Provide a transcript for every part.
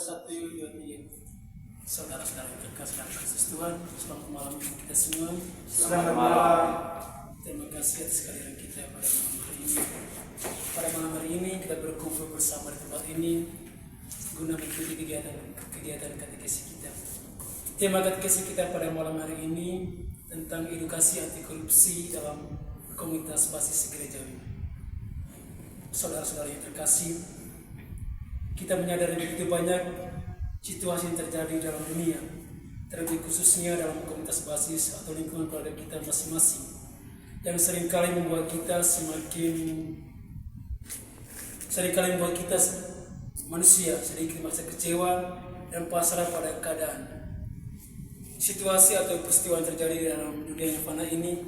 satu Yohanes. Saudara-saudara yang terkasih dalam Kristus Tuhan, selamat malam untuk kita semua. Selamat malam. Terima kasih atas kehadiran kita pada malam hari ini. Pada malam hari ini kita berkumpul bersama di tempat ini guna mengikuti kegiatan katekesi kita. Tema katekesi kita pada malam hari ini tentang edukasi anti korupsi dalam komunitas basis gerejawi. Saudara-saudara yang terkasih, kita menyadari begitu banyak situasi yang terjadi dalam dunia, terlebih khususnya dalam komunitas basis atau lingkungan keluarga kita masing-masing, yang seringkali membuat kita manusia sedikit merasa kecewa dan pasrah pada keadaan. Situasi atau peristiwa yang terjadi di dalam dunia yang fana ini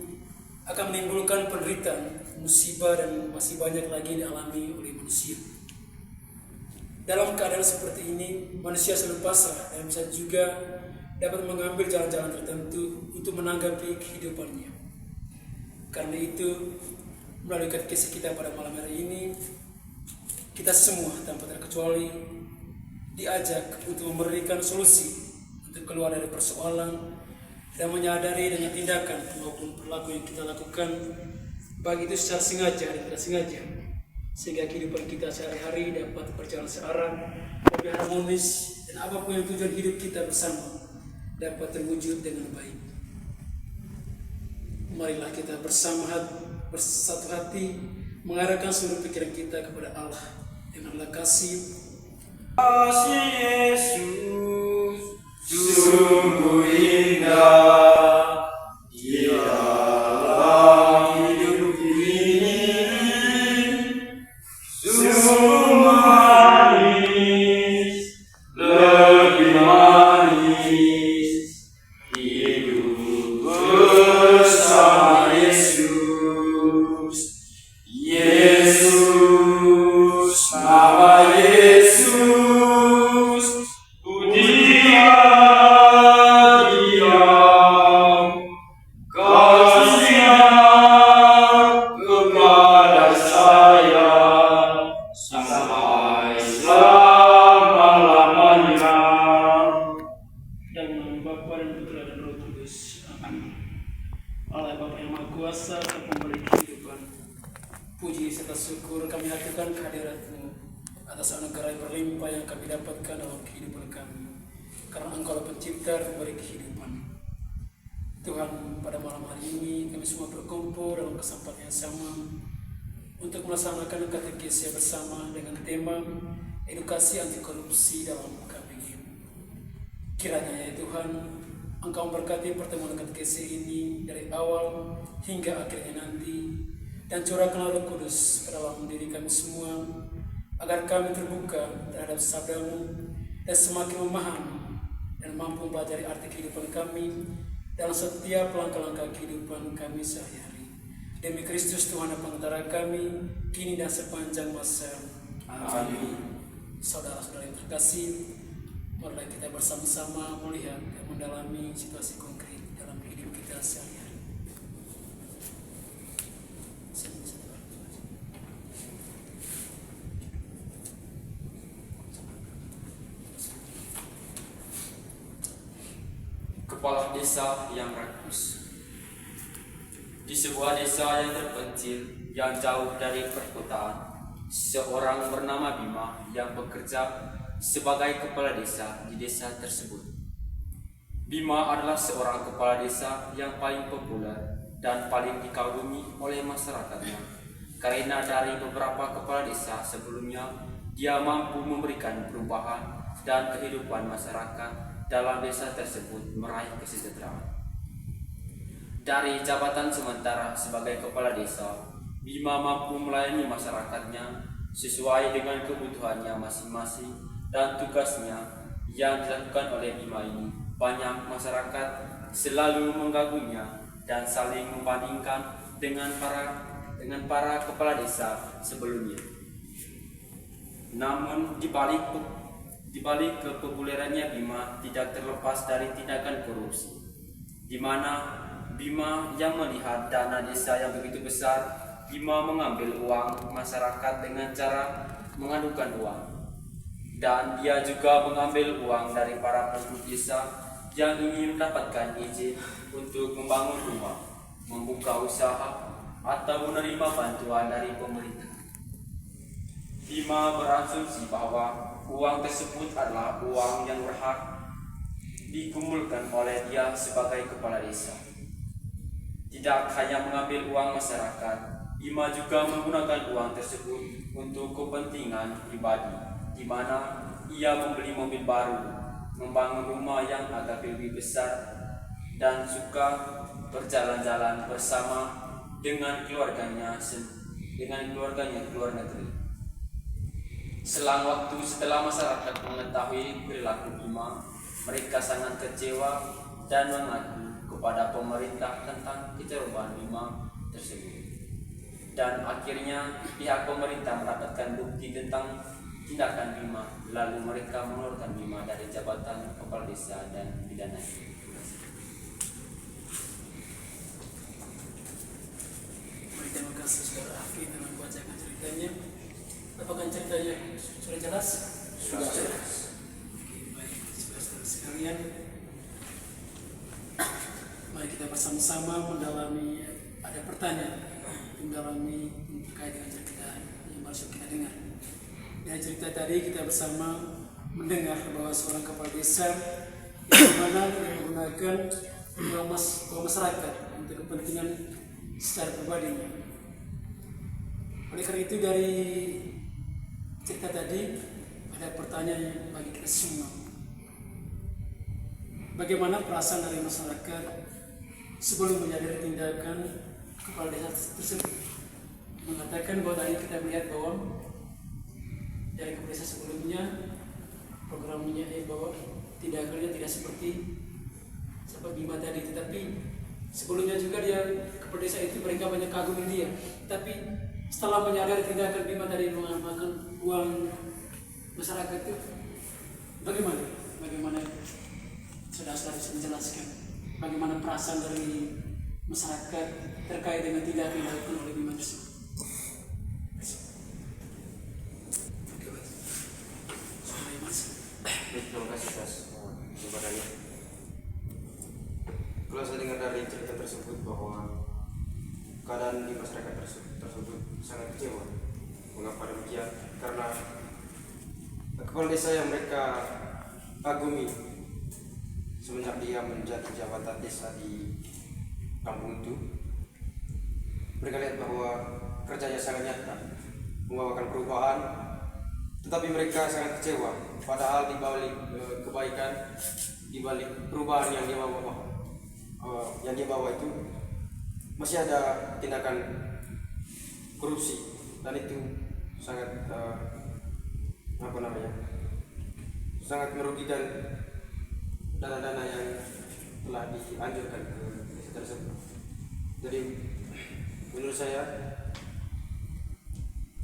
akan menimbulkan penderitaan, musibah, dan masih banyak lagi dialami oleh manusia. Dalam keadaan seperti ini, manusia selalu pasrah dan bisa juga dapat mengambil jalan-jalan tertentu untuk menanggapi kehidupannya. Karena itu, melalui katekesi kita pada malam hari ini, kita semua tanpa terkecuali diajak untuk memberikan solusi untuk keluar dari persoalan dan menyadari dengan tindakan maupun perilaku yang kita lakukan, baik itu secara sengaja dan tidak sengaja, sehingga kehidupan kita sehari-hari dapat berjalan searah, lebih harmonis, dan apapun yang tujuan hidup kita bersama dapat terwujud dengan baik. Marilah kita bersatu hati mengarahkan seluruh pikiran kita kepada Allah dengan kasih. Kasih Yesus sungguh indah di dalam hidup ini, sungguh manis, lebih manis hidup bersama Yesus. Yesus, nama Yesus, dia kasihnya kepada saya sampai selama-lamanya. Dan Bapa dan Putra dan Roh Kudus. Amin. Allah Bapa yang Maha Kuasa dan Pemberi kehidupan, puji serta syukur kami haturkan kehadirat-Mu atas anugerah yang berlimpah yang kami dapatkan dalam kehidupan kami, karena Engkau adalah pencipta dan pemberi kehidupan. Tuhan, pada malam hari ini kami semua berkumpul dalam kesempatan yang sama untuk melaksanakan katekesi bersama dengan tema edukasi anti korupsi dalam KPG. Kiranya ya Tuhan, Engkau memberkati pertemuan katekesi ini dari awal hingga akhirnya nanti, dan curahkanlah Roh Kudus ke dalam diri kami semua, agar kami terbuka terhadap sabda-Mu dan semakin memahami dan mampu mempelajari arti kehidupan kami dalam setiap langkah-langkah kehidupan kami sehari-hari. Demi Kristus Tuhan dan Pengantara kami, kini dan sepanjang masa. Amin. Saudara-saudara yang terkasih, marilah kita bersama-sama melihat dan mendalami situasi konkret dalam hidup kita sehari-hari. Kepala desa yang rakus. Di sebuah desa yang terpencil yang jauh dari perkotaan, seorang bernama Bima yang bekerja sebagai kepala desa di desa tersebut. Bima adalah seorang kepala desa yang paling populer dan paling dikagumi oleh masyarakatnya, karena dari beberapa kepala desa sebelumnya dia mampu memberikan perubahan dan kehidupan masyarakat dalam desa tersebut meraih kesejahteraan. Dari jabatan sementara sebagai kepala desa, Bima mampu melayani masyarakatnya sesuai dengan kebutuhannya masing-masing, dan tugasnya yang dilakukan oleh Bima ini banyak masyarakat selalu mengaguminya dan saling membandingkan dengan para kepala desa sebelumnya. Namun di balik kepopulerannya Bima tidak terlepas dari tindakan korupsi, di mana Bima yang melihat dana desa yang begitu besar, Bima mengambil uang masyarakat dengan cara mengadukan uang. Dan dia juga mengambil uang dari para penduduk desa yang ingin mendapatkan izin untuk membangun rumah, membuka usaha, atau menerima bantuan dari pemerintah. Bima berasumsi bahwa uang tersebut adalah uang yang berhak dikumpulkan oleh dia sebagai kepala desa. Tidak hanya mengambil uang masyarakat, Bima juga menggunakan uang tersebut untuk kepentingan pribadi, di mana ia membeli mobil baru, membangun rumah yang agak lebih besar, dan suka berjalan-jalan bersama dengan keluarganya ke luar negeri. Selang waktu setelah masyarakat mengetahui perilaku Bima, mereka sangat kecewa dan mengaku kepada pemerintah tentang kecerobohan Bima tersebut. Dan akhirnya pihak pemerintah mendapatkan bukti tentang tindakan Bima, lalu mereka mengeluarkan Bima dari jabatan kepala desa dan pidana. Baik, terima kasih saudara Afi telah membacakan ceritanya. Apakah ceritanya sudah jelas? Sudah jelas. Oke, baik, saudara sekalian. Mari kita bersama-sama ada pertanyaan mendalami terkait dengan cerita yang baru kita dengar. Dari cerita tadi kita bersama mendengar bahwa seorang kepala desa yang mana menggunakan uang masyarakat untuk kepentingan secara pribadinya. Oleh karena itu dari cerita tadi ada pertanyaan bagi kita semua. Bagaimana perasaan dari masyarakat sebelum menyadari tindakan kepala desa tersebut? Mengatakan bahwa tadi kita melihat bahwa dari kepala desa sebelumnya programnya bahwa tindakannya tidak seperti Bima tadi, tetapi sebelumnya juga dia kepala desa itu mereka banyak kagum dia, tapi setelah menyadari tindakan Bima tadi menggunakan uang masyarakat itu, bagaimana saudara-saudara bisa menjelaskan bagaimana perasaan dari masyarakat terkait dengan tindakan yang dilakukan oleh Bima tersebut? Terima kasih atas kesempatannya. Kalau saya dengar dari cerita tersebut bahwa keadaan di masyarakat tersebut sangat kecewa. Mengapa demikian? Karena kepala desa yang mereka kagumi semenjak dia menjadi jabatan desa di kampung itu, mereka lihat bahwa kerjanya sangat nyata, membawakan perubahan, tetapi mereka sangat kecewa. Padahal di balik kebaikan, di balik perubahan yang dia bawa itu masih ada tindakan korupsi, dan itu sangat sangat merugikan dana-dana yang telah dianjurkan ke desa tersebut. Jadi menurut saya,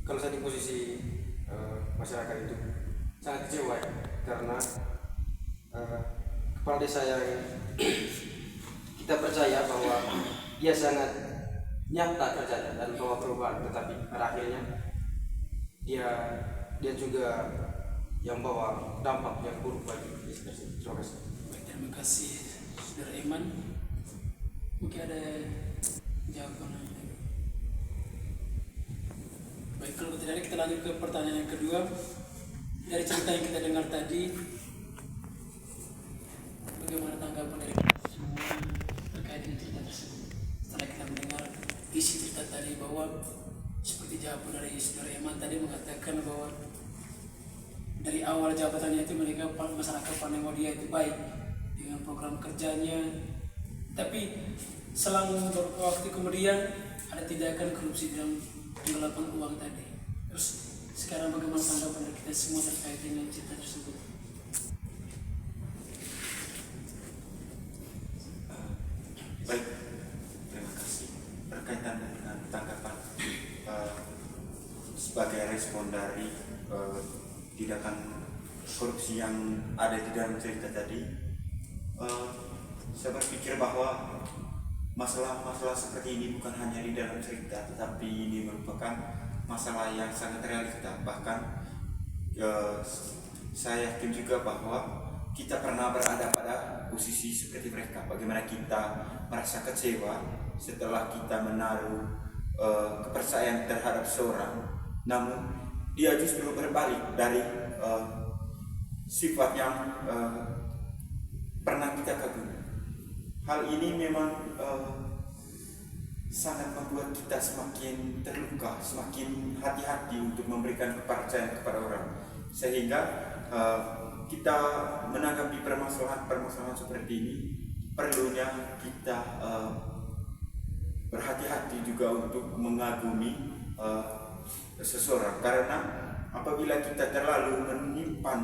kalau saya di posisi masyarakat itu sangat kecewa ya, karena kepala desa yang kita percaya bahwa dia sangat nyata kerjanya dan bawa perubahan, tetapi pada akhirnya dia juga yang bawa dampak yang buruk bagi desa tersebut. Terima kasih. Terima kasih saudara Iman. Mungkin ada jawaban. Baik, kalau tidak ada kita lanjut ke pertanyaan yang kedua. Dari cerita yang kita dengar tadi, bagaimana tanggapan dari semua terkait dengan cerita tersebut? Setelah kita mendengar isi cerita tadi bahwa seperti jawaban dari saudara Iman tadi mengatakan bahwa dari awal jabatannya itu mereka masyarakat pandang bahwa dia itu baik dengan program kerjanya, tapi selang beberapa waktu kemudian ada tindakan korupsi dalam penggelapan uang tadi. Terus sekarang bagaimana tanggapan dari kita semua terkait dengan cerita tersebut? Baik, terima kasih. Berkaitan dengan tanggapan sebagai respon dari tindakan korupsi yang ada di dalam cerita tadi, saya berpikir bahwa masalah-masalah seperti ini bukan hanya di dalam cerita, tetapi ini merupakan masalah yang sangat realita. Bahkan saya yakin juga bahwa kita pernah berada pada posisi seperti mereka. Bagaimana kita merasa kecewa setelah kita menaruh kepercayaan terhadap seorang, namun dia justru berbalik dari sifat yang pernah kita kagumi. Hal ini memang sangat membuat kita semakin terluka, semakin hati-hati untuk memberikan kepercayaan kepada orang, sehingga kita menanggapi permasalahan seperti ini perlunya kita berhati-hati juga untuk mengagumi seseorang, karena apabila kita terlalu menyimpan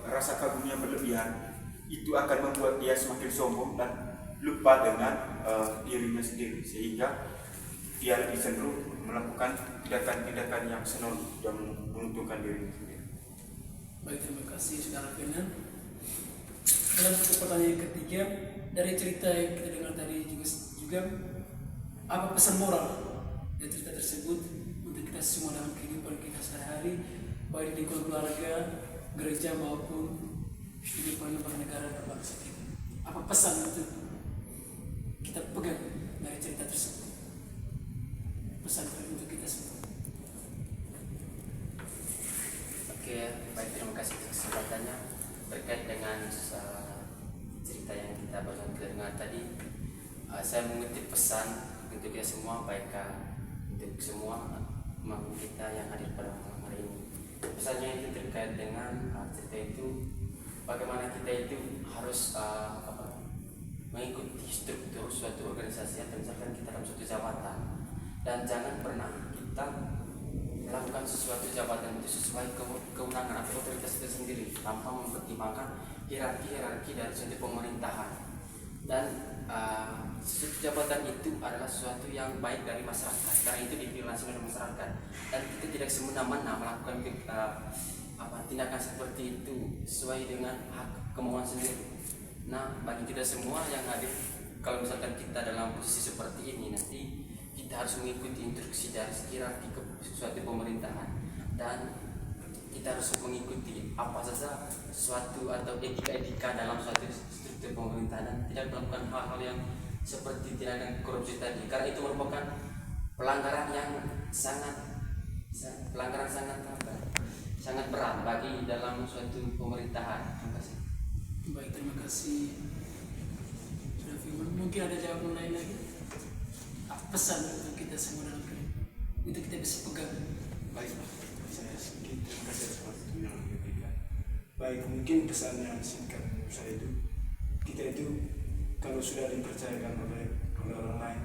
rasa kagum yang berlebihan, itu akan membuat dia semakin sombong dan lupa dengan dirinya sendiri, sehingga dia lebih cenderung melakukan tindakan-tindakan yang senonoh yang menguntungkan dirinya sendiri. Baik, terima kasih Saudara Ferdinand. Dan untuk pertanyaan ketiga, dari cerita yang kita dengar tadi juga apa pesan moral dari cerita tersebut untuk kita semua dalam kehidupan kita sehari-hari, baik di lingkungan keluarga, gereja maupun kehidupan bernegara dan bangsa kita? Apa pesan untuk kita pegang dari cerita tersebut? Pesan untuk kita semua. Oke, baik, terima kasih atas kesempatannya. Berkait dengan cerita yang kita baru dengar tadi, saya mengutip pesan untuk kita semua, baik untuk semua makhluk kita yang hadir pada malam hari ini. Pesannya itu terkait dengan cerita itu, bagaimana kita itu harus mengikuti struktur suatu organisasi atau misalkan kita dalam suatu jabatan, dan jangan pernah kita melakukan sesuatu jabatan itu sesuai kewenangan atau otoritas itu sendiri tanpa mempertimbangkan hierarki dari suatu pemerintahan. Dan sesuatu jabatan itu adalah sesuatu yang baik dari masyarakat, karena itu dipilih langsung oleh masyarakat, dan kita tidak semena-mena melakukan tindakan seperti itu sesuai dengan hak kemauan sendiri. Nah, bagi kita semua yang hadir, kalau misalkan kita dalam posisi seperti ini, nanti kita harus mengikuti instruksi dari hierarki suatu pemerintahan, dan kita harus mengikuti apa saja suatu atau etika dalam suatu struktur pemerintahan, dan tidak melakukan hal-hal yang seperti tindakan korupsi tadi, karena itu merupakan pelanggaran yang sangat berat bagi dalam suatu pemerintahan. Terima kasih. Baik, terima kasih Saudara Firman. Mungkin ada jawaban lain lagi? Pesan untuk kita semua dalam kehidupan, untuk kita bisa pegang. Baik, saya sedikit terima kasih atas waktu yang diberikan. Baik, mungkin pesan yang singkat menurut saya itu, kita itu kalau sudah dipercayakan oleh orang lain,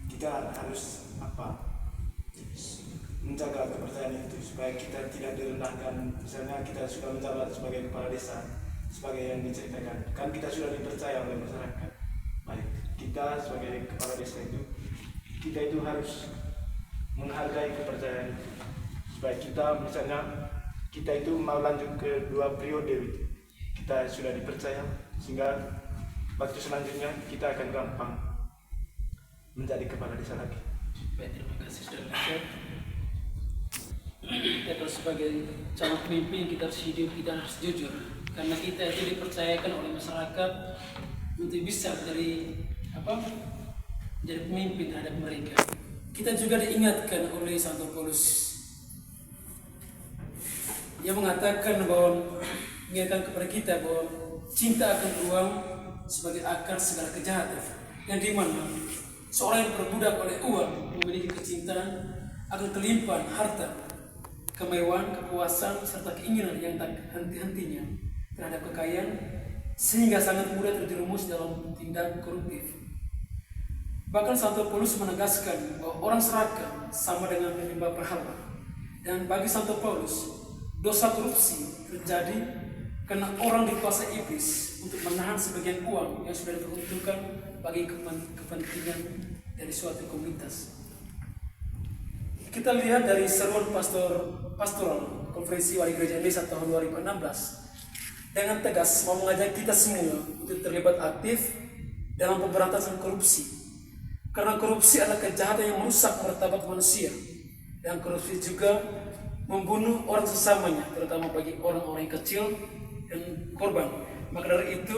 kita harus menjaga kepercayaan itu supaya kita tidak direndahkan. Misalnya kita sudah menjabat sebagai kepala desa, sebagai yang diceritakan, kan kita sudah dipercaya oleh masyarakat. Baik, kita sebagai kepala desa itu, kita itu harus menghargai kepercayaan itu, supaya kita misalnya kita itu mau lanjut ke 2 periode, kita sudah dipercaya, sehingga waktu selanjutnya kita akan gampang menjadi kepala desa lagi. Baik, terima kasih Saudara. Kita kalau sebagai calon pemimpin, kita harus hidup, kita harus jujur, karena kita itu dipercayakan oleh masyarakat untuk bisa jadi pemimpin terhadap mereka. Kita juga diingatkan oleh Santo Paulus yang mengatakan mengingatkan kepada kita bahwa cinta akan uang sebagai akar segala kejahatan, yang dimana seorang yang diperbudak oleh uang memiliki kecintaan akan kelimpahan harta, kemewahan, kepuasan, serta keinginan yang tak henti-hentinya terhadap kekayaan, sehingga sangat mudah terjerumus dalam tindak koruptif. Bahkan Santo Paulus menegaskan bahwa orang serakah sama dengan penyembah berhala. Dan bagi Santo Paulus, dosa korupsi terjadi karena orang dikuasai iblis untuk menahan sebagian uang yang sudah diperuntukkan bagi kepentingan dari suatu komunitas. Kita lihat dari seruan pastoral Konferensi Wali Gereja Indonesia tahun 2016 dengan tegas mau mengajak kita semua untuk terlibat aktif dalam pemberantasan korupsi. Karena korupsi adalah kejahatan yang merusak martabat manusia, dan korupsi juga membunuh orang sesamanya, terutama bagi orang-orang yang kecil dan korban. Maka dari itu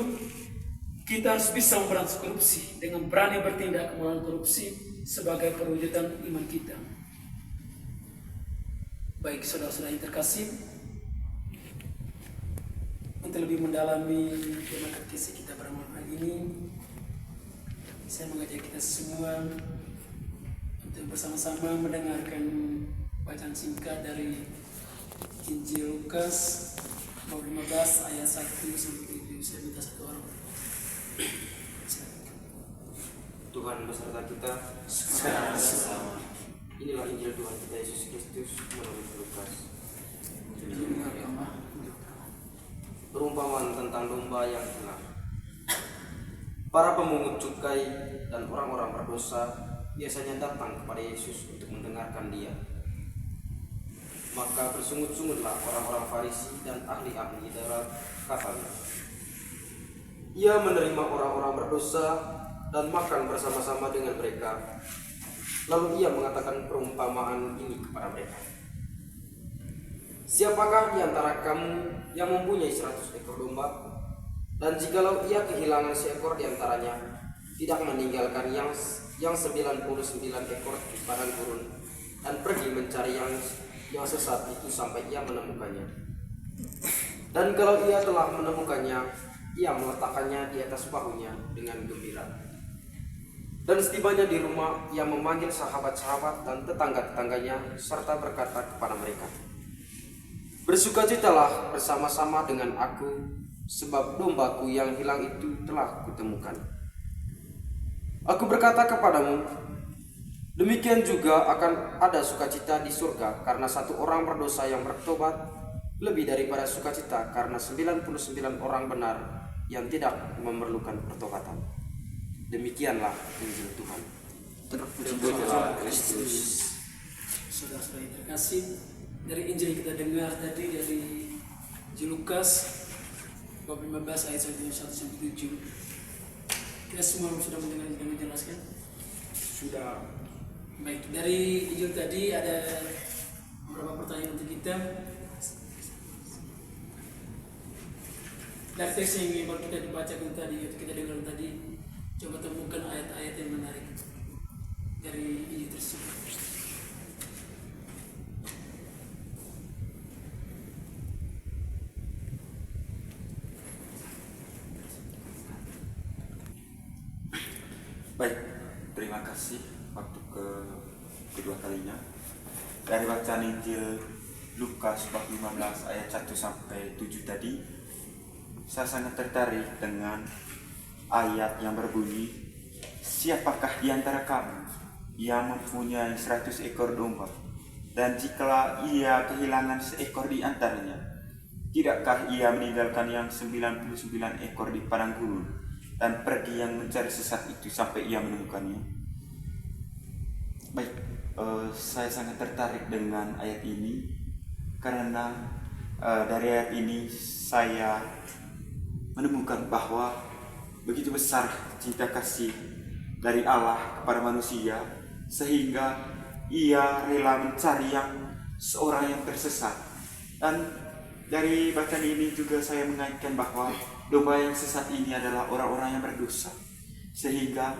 kita harus bisa memberantas korupsi dengan berani bertindak melawan korupsi sebagai perwujudan iman kita. Baik saudara-saudara yang terkasih, untuk lebih mendalami tema katekesi kita pada malam hari ini, saya mengajak kita semua untuk bersama-sama mendengarkan bacaan singkat dari Injil Lukas bab 15 ayat 1 sampai 7. Saya minta satu orang. Tuhan beserta kita sekarang bersama. Inilah Injil Tuhan kita Yesus Kristus menurut Lukas. Perumpamaan tentang domba yang hilang. Para pemungut cukai dan orang-orang berdosa biasanya datang kepada Yesus untuk mendengarkan Dia. Maka bersungut-sungutlah orang-orang Farisi dan ahli-ahli Taurat, katanya, Ia menerima orang-orang berdosa dan makan bersama-sama dengan mereka. Lalu Ia mengatakan perumpamaan ini kepada mereka. Siapakah di antara kamu yang mempunyai 100 ekor domba, dan jikalau ia kehilangan seekor di antaranya, tidak meninggalkan yang 99 ekor di padang gurun dan pergi mencari yang sesat itu sampai ia menemukannya. Dan kalau ia telah menemukannya, ia meletakkannya di atas bahunya dengan gembira. Dan setibanya di rumah, ia memanggil sahabat-sahabat dan tetangga-tetangganya serta berkata kepada mereka, Bersukacitalah bersama-sama dengan aku, sebab dombaku yang hilang itu telah kutemukan. Aku berkata kepadamu, demikian juga akan ada sukacita di surga karena satu orang berdosa yang bertobat, lebih daripada sukacita karena 99 orang benar yang tidak memerlukan pertobatan. Demikianlah Injil Tuhan. Terpujilah Kristus. Saudara-saudara yang terkasih, dari Injil yang kita dengar tadi dari Injil Lukas bab 15 ayat 1 sampai 7. Kita semua sudah mendengar dan menjelaskan? Sudah. Baik, dari Injil tadi ada beberapa pertanyaan untuk kita. Dari teks yang baru kita dibacakan tadi, kita dengar tadi, coba temukan ayat-ayat yang menarik dari Injil tersebut. Baik, terima kasih waktu kedua kalinya. Dari bacaan Injil Lukas bab 15 ayat 1 sampai 7 tadi, saya sangat tertarik dengan ayat yang berbunyi, siapakah di antara kamu yang mempunyai 100 ekor domba, dan jikalau ia kehilangan seekor di antaranya, tidakkah ia meninggalkan yang 99 ekor di padang gurun dan pergi yang mencari sesat itu sampai ia menemukannya? Baik, saya sangat tertarik dengan ayat ini karena dari ayat ini saya menemukan bahwa begitu besar cinta kasih dari Allah kepada manusia sehingga ia rela mencari seorang yang tersesat. Dan dari bacaan ini juga saya mengaitkan bahwa domba yang sesat ini adalah orang-orang yang berdosa, sehingga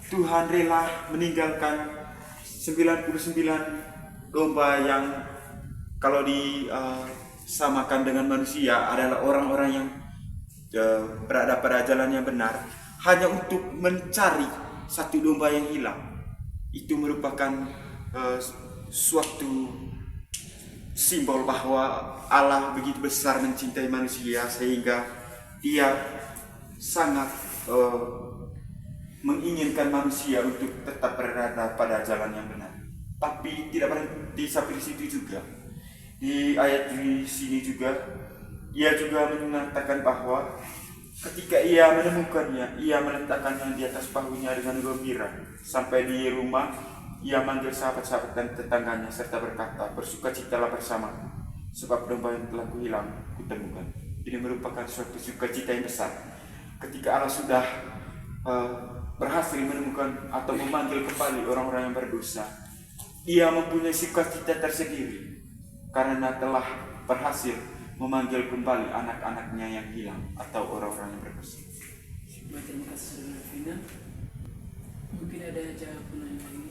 Tuhan rela meninggalkan 99 domba yang kalau disamakan dengan manusia adalah orang-orang yang berada pada jalan yang benar, hanya untuk mencari satu domba yang hilang. Itu merupakan suatu simbol bahwa Allah begitu besar mencintai manusia sehingga Dia sangat menginginkan manusia untuk tetap berada pada jalan yang benar. Tapi tidak berhenti sampai di situ juga. Di ayat di sini juga, ia juga mengatakan bahwa ketika ia menemukannya, ia meletakkannya di atas bahunya dengan gembira. Sampai di rumah, ia manggil sahabat-sahabat dan tetangganya serta berkata, bersukacitalah bersama, sebab domba yang telah kuhilang kutemukan. Ini merupakan suatu sukacita yang besar ketika Allah sudah berhasil menemukan atau memanggil kembali orang-orang yang berdosa. Ia mempunyai sukacita tersendiri karena telah berhasil memanggil kembali anak-anaknya yang hilang atau orang-orang yang berdosa. Baik, terima kasih Saudara Vina. Mungkin ada jawaban yang lain.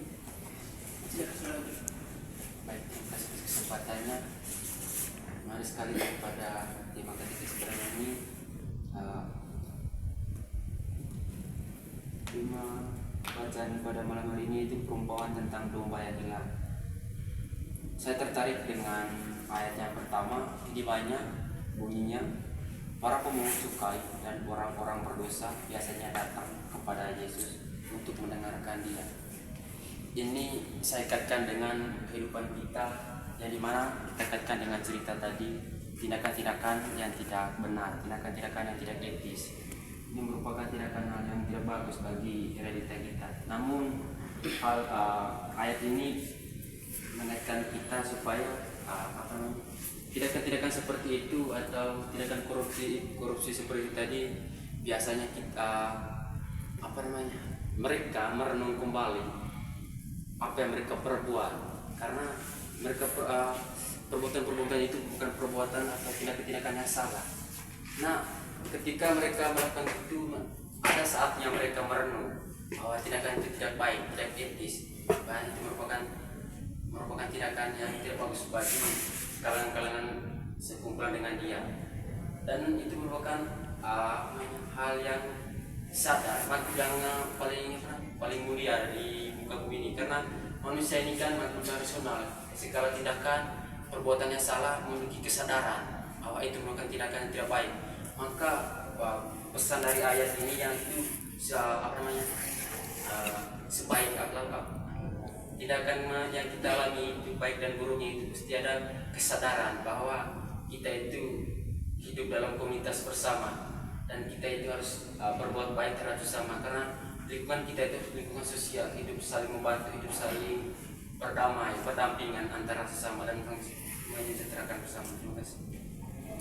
Silakan Saudara. Baik, terima kasih atas kesempatannya. Mari sekali kepada tema ketika sebenarnya ini tema bacaan pada malam hari ini itu perumpamaan tentang domba yang hilang. Saya tertarik dengan ayat yang pertama, di mana bunyinya para pemungut cukai dan orang-orang berdosa biasanya datang kepada Yesus untuk mendengarkan Dia. Ini saya kaitkan dengan kehidupan kita, yang dimana kita kaitkan dengan cerita tadi, tindakan-tindakan yang tidak benar, tindakan-tindakan yang tidak etis. Ini merupakan tindakan hal yang tidak bagus bagi realita kita. Namun ayat ini mengaitkan kita supaya tindakan-tindakan seperti itu atau tindakan korupsi seperti itu tadi biasanya kita mereka merenung kembali apa yang mereka perbuat, karena mereka perbuatan-perbuatan itu bukan perbuatan atau tindakan-tindakan yang salah. Nah, ketika mereka melakukan itu, ada saatnya mereka merenung bahwa tindakan itu tidak baik, tidak etis, bahkan itu merupakan tindakan yang tidak bagus bagi kalangan-kalangan sekumpulan dengan dia, dan itu merupakan hal yang sadar, yang paling mulia di muka bumi ini, karena manusia ini kan makhluk rasional. Segala tindakan perbuatan yang salah memiliki kesadaran bahwa itu merupakan tindakan yang tidak baik. Maka pesan dari ayat ini yang itu sebaik tindakan yang kita alami itu baik dan buruknya itu pasti ada kesadaran bahwa kita itu hidup dalam komunitas bersama dan kita itu harus berbuat baik terhadap sesama, karena lingkungan kita itu lingkungan sosial, hidup saling membantu, hidup saling berdamai, berdampingan antara sesama dan menyejahterakan bersama. Terima kasih.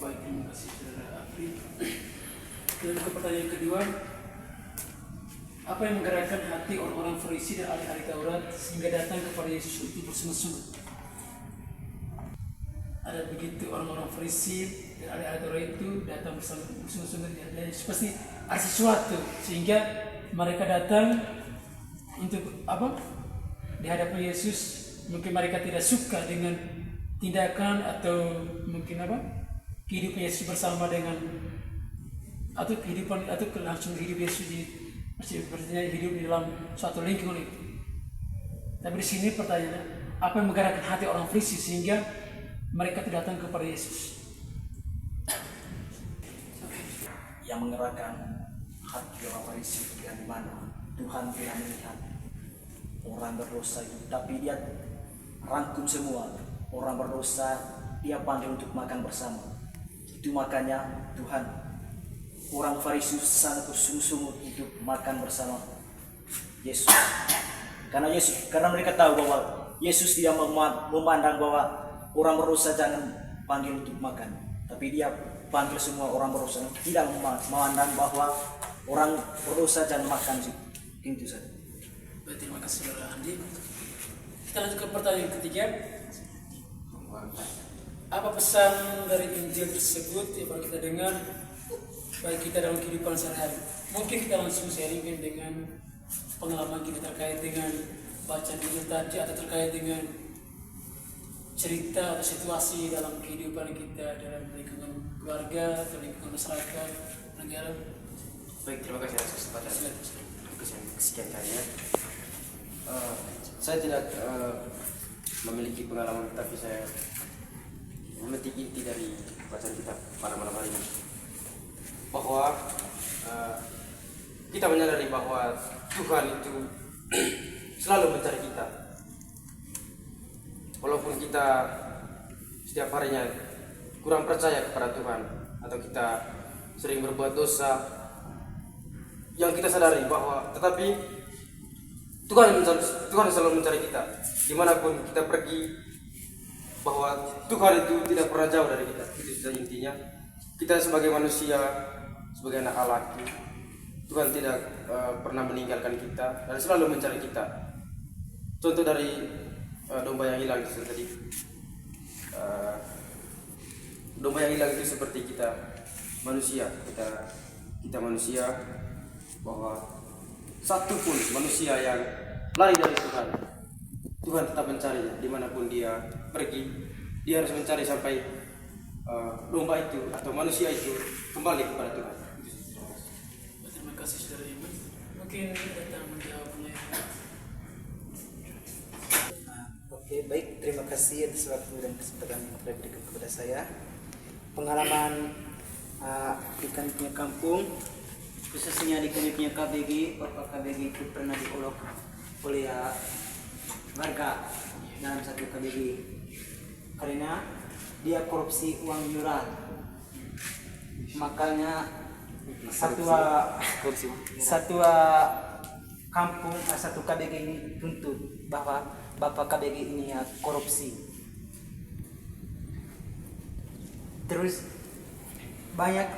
Baik, terima kasih Saudara Afri. Dan ke pertanyaan kedua, apa yang menggerakkan hati orang-orang Farisi dan ahli-ahli Taurat sehingga datang kepada Yesus itu bersungut-sungut? Ada begitu orang-orang Farisi dan ahli-ahli Taurat itu datang bersungut-sungut, dan pasti ada sesuatu sehingga mereka datang untuk di hadapan Yesus. Mungkin mereka tidak suka dengan tindakan atau mungkin kehidupan Yesus bersama dengan atau kehidupan atau langsung hidup Yesus sepertinya hidup di dalam suatu lingkungan itu. Tapi di sini pertanyaannya, apa yang menggerakkan hati orang Farisi sehingga mereka tidak datang kepada Yesus? Yang menggerakkan hati orang Farisi yang di mana Tuhan tidak melihat orang berdosa itu, tapi Dia rangkum semua orang berdosa, Dia panggil untuk makan bersama. Itu makanya Tuhan, orang Farisi sangat bersungguh-sungguh untuk makan bersama Yesus. Karena mereka tahu bahwa Yesus tidak memandang bahwa orang berdosa jangan panggil untuk makan, tapi Dia panggil semua orang berdosa, tidak memandang bahwa orang berdosa jangan makan sih. Itu saja. Baik, terima kasih Saudara Andi. Kita lanjut ke pertanyaan ketiga. Apa pesan dari Injil tersebut yang baru kita dengar baik kita dalam kehidupan sehari-hari? Mungkin kita langsung sharingkan dengan pengalaman kita terkait dengan bacaan Injil tadi, atau terkait dengan cerita atau situasi dalam kehidupan kita dalam lingkungan keluarga atau lingkungan masyarakat, negara. Baik, terima kasih atas kesempatan kesekian kalinya. Saya tidak memiliki pengalaman, tapi saya memetik inti dari bacaan kita pada malam hari ini, bahwa kita menyadari bahwa Tuhan itu selalu mencari kita, walaupun kita setiap harinya kurang percaya kepada Tuhan atau kita sering berbuat dosa, yang kita sadari bahwa tetapi Tuhan selalu mencari kita dimanapun kita pergi, bahwa Tuhan itu tidak pernah jauh dari kita. Itu sudah intinya. Kita sebagai manusia, sebagai anak Allah, Tuhan tidak pernah meninggalkan kita dan selalu mencari kita. Contoh dari domba yang hilang itu tadi, domba yang hilang itu seperti kita manusia, kita manusia, bahwa satu pun manusia yang lari dari Tuhan, Tuhan tetap mencarinya dimanapun dia pergi. Dia harus mencari sampai domba itu atau manusia itu kembali kepada Tuhan. Terima kasih saudara Iman. Mungkin datang menjawabnya. Oke, baik. Terima kasih atas waktu dan kesempatan yang telah diberikan kepada saya. Pengalaman di kami punya kampung, khususnya di kami punya KBG, Bapak KBG itu pernah diolok oleh warga dalam satu KBG karena dia korupsi uang iuran. Makanya satu kampung, satu KBG ini tuntut bahwa Bapak KBG ini korupsi. Terus banyak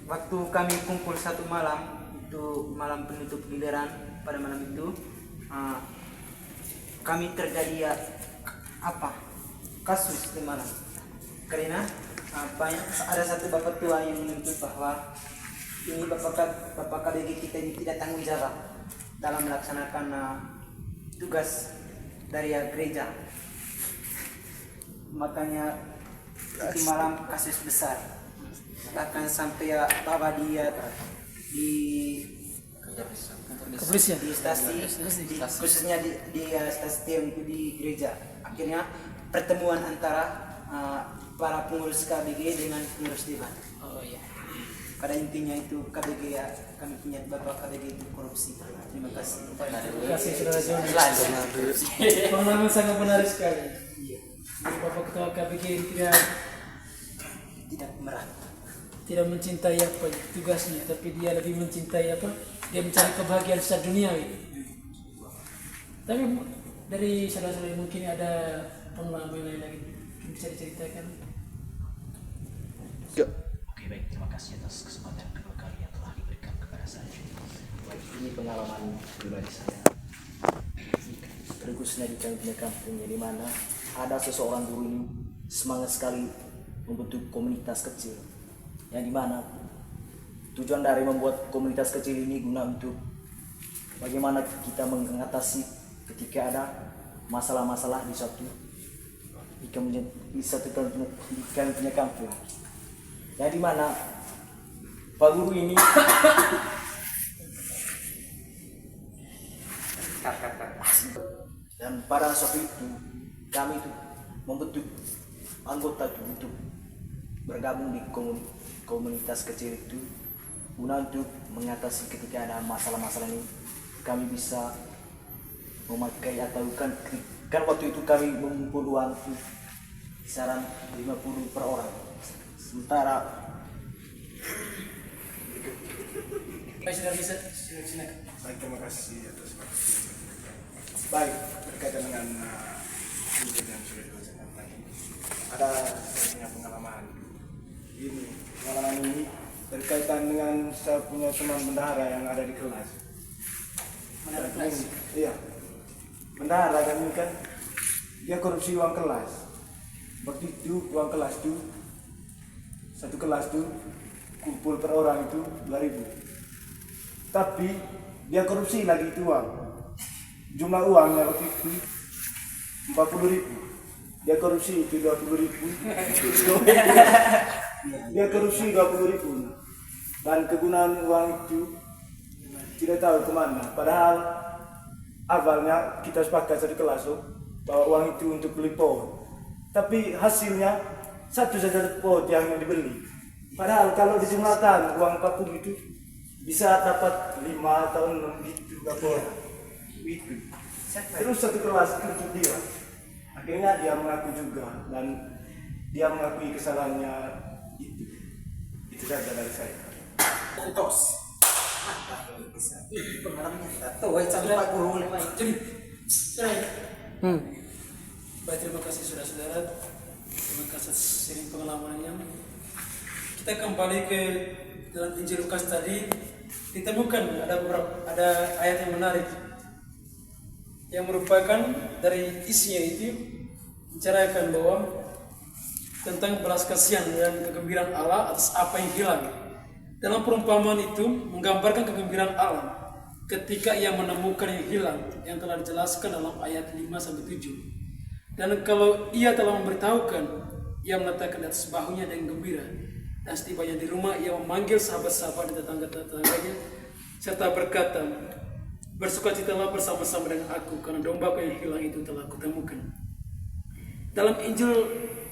waktu kami kumpul satu malam, itu malam penutup giliran. Pada malam itu kami terjadi kasus di malam karena ada satu bapak tua yang menuntut bahwa ini bapak KBG kita ini tidak tanggung jawab dalam melaksanakan tugas dari gereja. Makanya itu malam kasus besar, bahkan sampai bawa dia di Kepolisian. di stasi, khususnya di stasiun itu di gereja. Akhirnya pertemuan antara para pengurus KBG dengan pengurus dewan. Oh iya. Pada intinya itu KBG kami punya Bapak KBG itu korupsi. Terima kasih. Terima kasih saudara Joni. Pengalaman sangat menarik sekali. Bapak Ketua KBG Tidak merata. tidak mencintai tugasnya, tapi dia lebih mencintai dia mencari kebahagiaan secara duniawi. Tapi dari saudara-saudara mungkin ada pengalaman lain lagi bisa diceritakan. Oke, baik, terima kasih atas kesempatan kedua kali yang telah diberikan kepada saya. Baik, ini pengalaman pribadi saya. Khususnya di kami kampungnya, di mana ada seseorang guru ini semangat sekali membentuk komunitas kecil, yang dimana tujuan dari membuat komunitas kecil ini guna untuk bagaimana kita mengatasi ketika ada masalah-masalah di satu punya kampung, yang dimana Pak Guru ini dan pada saat itu kami itu membentuk anggota itu untuk bergabung di komunitas kecil itu guna untuk mengatasi ketika ada masalah-masalah ini. Kami bisa memakai atau kan waktu itu kami mengumpul uang itu kisaran 50 per orang. Sementara Baik, sudah bisa silakan. Baik, terima kasih atas waktu. Baik, berkaitan dengan video yang sudah dibacakan tadi, ada saya punya pengalaman. Pengalaman ini berkaitan dengan saya punya teman bendahara yang ada di kelas. Iya, bendahara kami kan dia korupsi uang kelas. Waktu itu uang kelas itu satu kelas itu kumpul per orang itu 2.000. Tapi dia korupsi lagi itu uang. Jumlah uangnya waktu itu 40.000. Dia korupsi itu 20.000. Dia korupsi 20.000. Dan kegunaan uang itu tidak tahu kemana. Padahal awalnya kita sepakat satu kelas bahwa uang itu untuk beli pohon. Tapi hasilnya satu saja pohon yang dibeli. Padahal kalau dijumlahkan uang 40 itu bisa dapat 5 atau 6 gitu pohon. Itu. Terus satu kelas itu untuk dia. Akhirnya dia mengaku juga dan dia mengakui kesalahannya itu. Itu saja dari saya. Tos. Pengalamannya tahu sampai Pak Guru Jadi, baik, terima kasih saudara-saudara. Terima kasih sharing pengalamannya. Kita kembali ke dalam Injil Lukas tadi, ditemukan ada ayat yang menarik yang merupakan dari isinya itu menceritakan bahwa tentang belas kasihan dan kegembiraan Allah atas apa yang hilang. Dalam perumpamaan itu menggambarkan kegembiraan Allah ketika ia menemukan yang hilang yang telah dijelaskan dalam ayat 5-7. Dan kalau ia telah memberitahukan, ia meletakkan di atas bahunya dengan gembira. Dan setibanya di rumah, ia memanggil sahabat-sahabat dan tetangga-tetangganya serta berkata, bersukacitalah bersama-sama dengan aku karena dombaku yang hilang itu telah kutemukan. Dalam Injil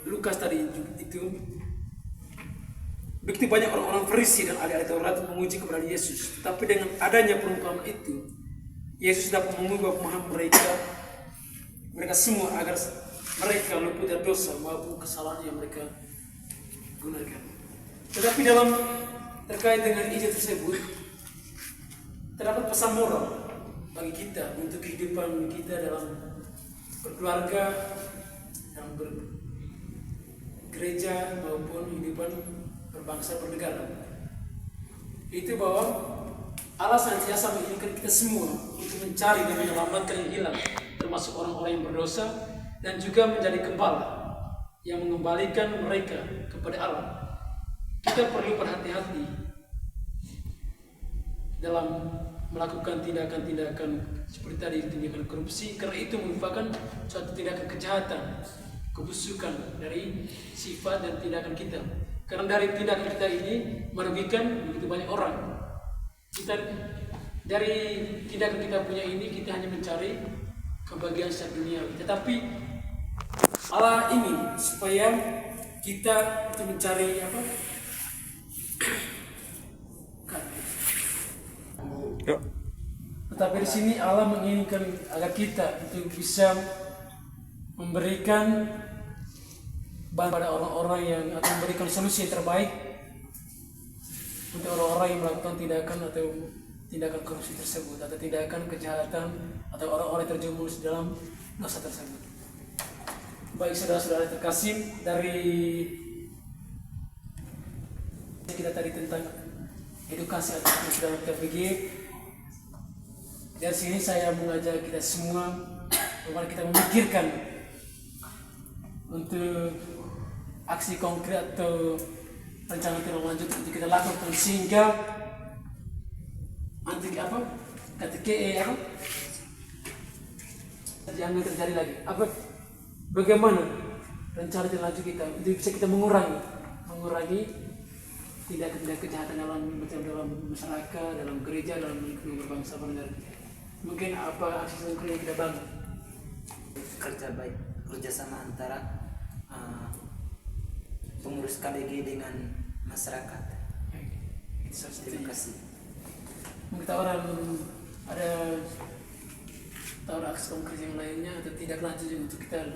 Lukas tadi itu begitu banyak orang-orang Farisi dan ahli-ahli Taurat menguji kepada Yesus. Tapi dengan adanya perumpamaan itu, Yesus dapat mengubah pemahaman mereka semua agar mereka luput dari dosa maupun kesalahan yang mereka gunakan. Tetapi dalam terkait dengan Injil tersebut terdapat pesan moral bagi kita untuk kehidupan kita dalam berkeluarga, dalam bergereja maupun kehidupan berbangsa bernegara. Itu bahwa Allah senantiasa menginginkan kita semua untuk mencari dan menyelamatkan yang hilang, termasuk orang-orang yang berdosa, dan juga menjadi gembala yang mengembalikan mereka kepada Allah. Kita perlu berhati-hati dalam melakukan tindakan-tindakan seperti tadi, tindakan korupsi, karena itu merupakan suatu tindakan kejahatan, kebusukan dari sifat dan tindakan kita. Karena dari tindakan kita ini merugikan begitu banyak orang. Kita dari tindakan kita punya ini, kita hanya mencari kebahagiaan secara dunia. Tetapi Allah ingin supaya kita itu mencari apa? Tetapi di sini Allah menginginkan agar kita itu bisa memberikan pada orang-orang yang akan memberikan solusi yang terbaik untuk orang-orang yang melakukan tindakan atau tindakan korupsi tersebut atau tindakan kejahatan atau orang-orang yang terjerumus dalam dosa tersebut. Baik saudara-saudara terkasih, dari kita tadi tentang edukasi atau sudah TPG, dari sini saya mengajak kita semua bahwa kita memikirkan untuk aksi konkret atau rencana tindak lanjut untuk kita lakukan sehingga anti apa jangan terjadi lagi. Bagaimana rencana tindak lanjut kita untuk bisa kita mengurangi tindak kejahatan dalam masyarakat, dalam gereja, dalam lingkungan berbangsa bernegara. Mungkin apa aksi konkret yang kita bangun? Kerjasama antara pengurus KBG dengan masyarakat. Terima kasih. Mungkin ada aksi konkret yang lainnya atau tidak lanjut untuk kita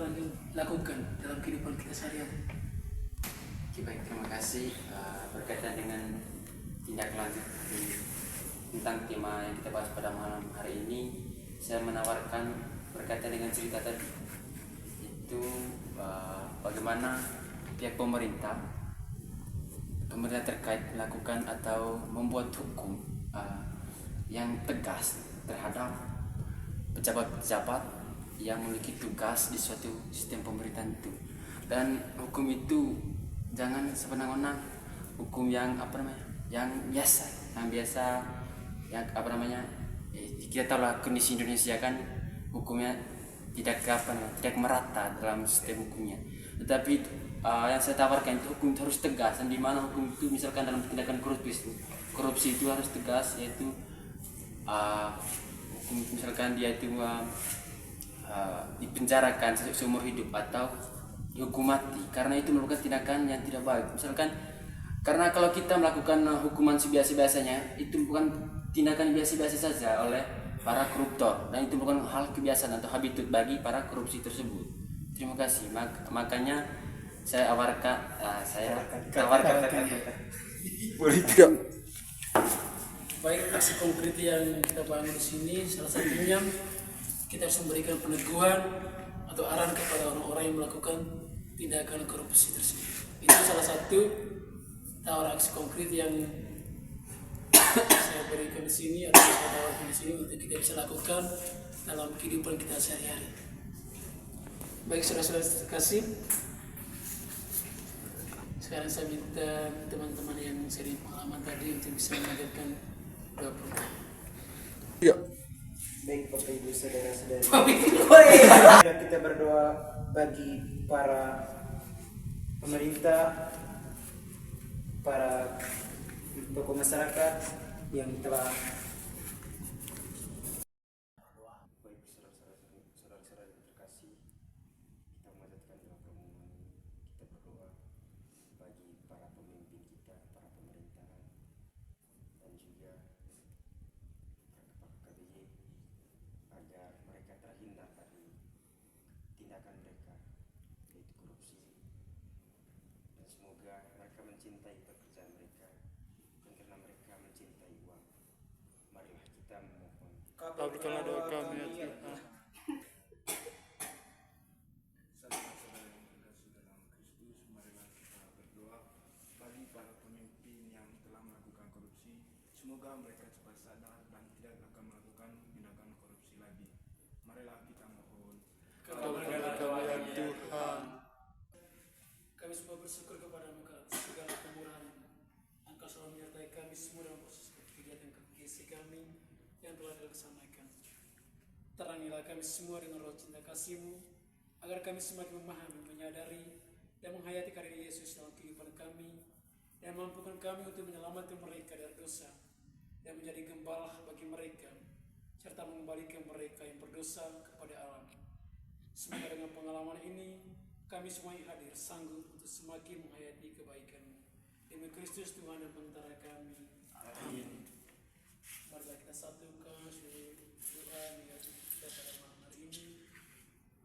lakukan dalam kehidupan kita sehari-hari. Baik, terima kasih. Berkaitan dengan tindak lanjut tentang tema yang kita bahas pada malam hari ini, saya menawarkan berkaitan dengan cerita tadi, itu bagaimana pihak pemerintah terkait melakukan atau membuat hukum yang tegas terhadap pejabat-pejabat yang memiliki tugas di suatu sistem pemerintahan itu. Dan hukum itu jangan sewenang-wenang, hukum yang yang biasa, kita tahu lah kondisi Indonesia kan hukumnya tidak merata dalam sistem hukumnya. Tetapi yang saya tawarkan itu hukum itu harus tegas, dan di mana hukum itu misalkan dalam tindakan korupsi itu harus tegas, yaitu hukum misalkan dia itu dipenjarakan seumur hidup atau dihukum mati karena itu merupakan tindakan yang tidak baik. Misalkan karena kalau kita melakukan hukuman sebiasa-biasanya, itu bukan tindakan biasa-biasa saja oleh para koruptor, dan itu bukan hal kebiasaan atau habitut bagi para korupsi tersebut. Terima kasih. Makanya saya tawarkan. Boleh tidak? Baik, aksi konkret yang kita bangun di sini salah satunya kita harus memberikan peneguhan atau arahan kepada orang-orang yang melakukan tindakan korupsi tersebut. Itu salah satu tawar aksi konkret yang saya berikan di sini atau saya tawarkan di sini untuk kita bisa lakukan dalam kehidupan kita sehari-hari. Baik saudara-saudara terkasih, Sekarang saya minta teman-teman yang sering pengalaman tadi untuk bisa mengajarkan doa penutup. Baik Bapak Ibu Saudara-saudari. Oh, Kita berdoa bagi para pemerintah, para tokoh masyarakat yang telah Baik saudara-saudara yang terkasih, kita memanjatkan doa permohonan, kita berdoa bagi para pemimpin kita, para pemerintahan, dan juga para kepala KBY agar mereka terhindar dari tindakan mereka, yaitu korupsi, dan semoga mereka mencintai pekerjaan mereka, bukan karena mereka mencintai uang. Marilah kita memohon. kabulkanlah doa kami ya Tuhan. Saudara-saudara yang terkasih dalam Kristus, marilah kita berdoa bagi para pemimpin yang telah melakukan korupsi. Semoga mereka cepat sadar dan tidak akan melakukan tindakan korupsi lagi. Marilah kita mohon. Kabulkanlah kami ya Tuhan. Kami semua bersyukur kepadamu atas segala kemurahan. Engkau selalu menyertai kami semua dalam proses kegiatan kekasih kami yang telah dilaksanakan. Terangilah kami semua dengan roh cinta kasih-Mu, agar kami semakin memahami, menyadari, dan menghayati karya Yesus dalam kehidupan kami, dan mampukan kami untuk menyelamatkan mereka dari dosa, dan menjadi gembala bagi mereka, serta mengembalikan mereka yang berdosa kepada Allah. Semoga dengan pengalaman ini, kami semua yang hadir sanggup untuk semakin menghayati kebaikan-Mu. Demi Kristus Tuhan dan Bentara kami. Amin. Marilah kita satukan seluruh doa niat kita pada malam hari ini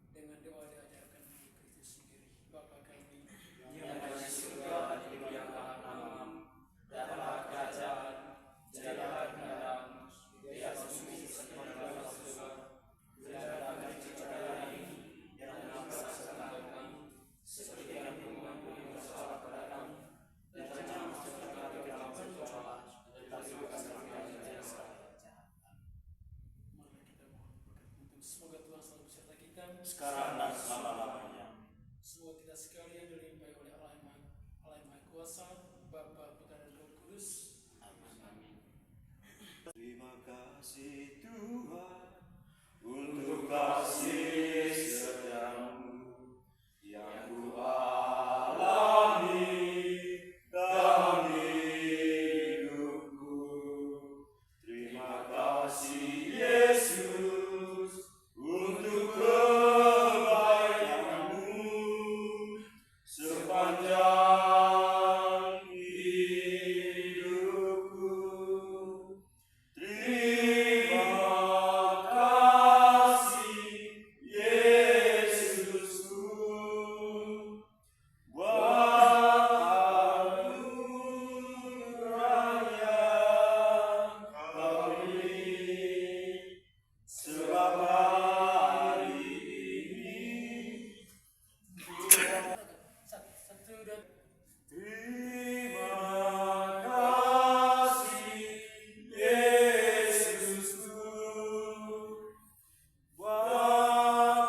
dengan doa diajarkan oleh Kristus sendiri. Bapa kami yang ada di surga, dimuliakan namamu, datanglah kerajaan, jadilah kehendakmu di atas bumi seperti di dalam surga. Berikanlah kami rezeki hari ini, dan ampunilah kesalahan kami, seperti kami mengampuni yang bersalah kepada kami, dan jangan masukkan kami ke dalam pencobaan, tetapi bebaskanlah kami dari yang jahat. Marilah kita mohon untuk semoga Tuhan selalu beserta kita Sekarang dan selama-lamanya. Semoga kita sekalian dilimpahi oleh Allah yang Maha Kuasa, Bapa, Putra dan Roh Kudus. Amin. Terima kasih Tuhan untuk kasih setiamu yang ku alami dalam hidupku. Terima kasih Yesus untuk kebaikan-Mu sepanjang hidupku. Terima kasih Yesusku buat anugerah yang Kau beri, sebab hari ini Satu dan terima kasih Yesusku buat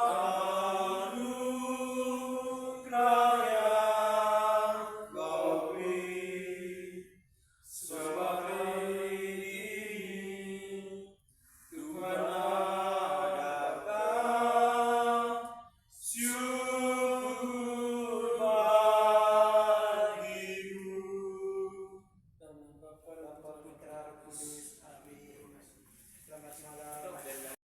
anugerah yang Kau beri, sebab hari ini Tuhan adakan syukur bagimu. dalam Bapa dan Putra dan Roh Kudus.